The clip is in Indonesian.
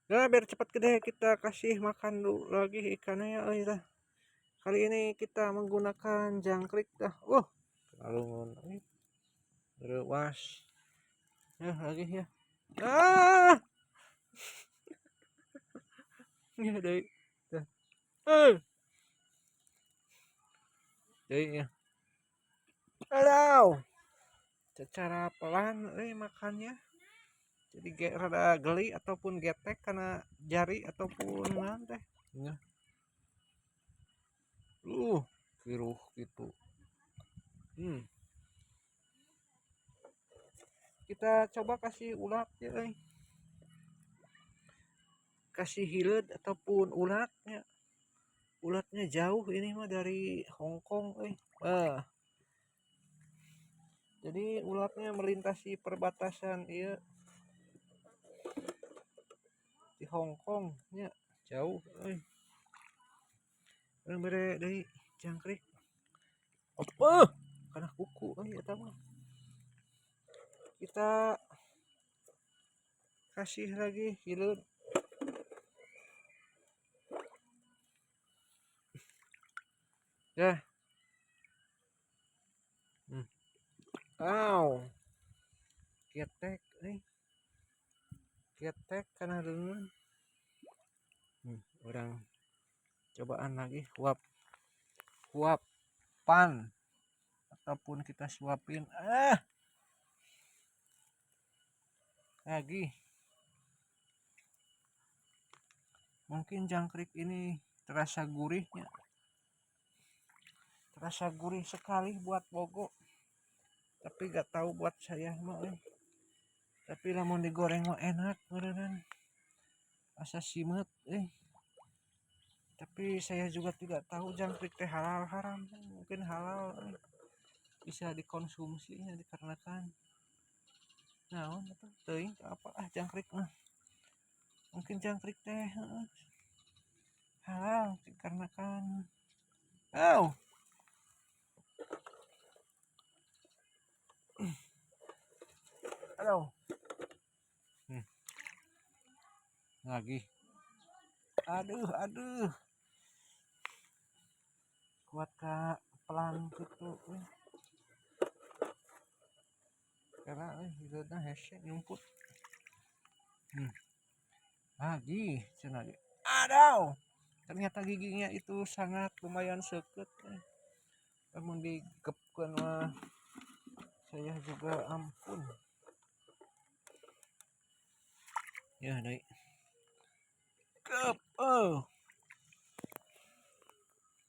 Nah, biar cepat gede kita kasih makan dulu lagi ikannya ya. Kali ini kita menggunakan jangkrik dah. Terlalu was. Ya lagi ya. Ah, ya deh. Dah. Eh, deh ya. Aduh. Secara pelan makannya. Jadi rada geli ataupun getek karena jari ataupun nanti. Ya. Biru gitu. Kita coba kasih ulat ya, kasih hilet ataupun ulatnya. Ulatnya jauh ini mah dari Hongkong, jadi ulatnya melintasi perbatasan iya di Hongkong nya jauh, bere dari jangkrik apa karena kuku eta mah kita kasih lagi hilet ya. Aw, ketek ketek karena dengan orang cobaan lagi uapan ataupun kita suapin lagi. Mungkin jangkrik ini terasa gurihnya, terasa gurih sekali buat Bogo, tapi gak tahu buat saya mah tapi lamun digoreng mah enak beneran asa simet tapi saya juga tidak tahu jangkrik teh halal haram. Mungkin halal bisa dikonsumsi ya, dikarenakan naon itu teuing apa jangkrik mah mungkin jangkrik teh halal dikarenakan aduh lagi aduh kuat kak pelan gitu karena hidupnya hese nyumput lagi cina aduh ternyata giginya itu sangat lumayan seket namun digepkan mah saya juga ampun ya deh gep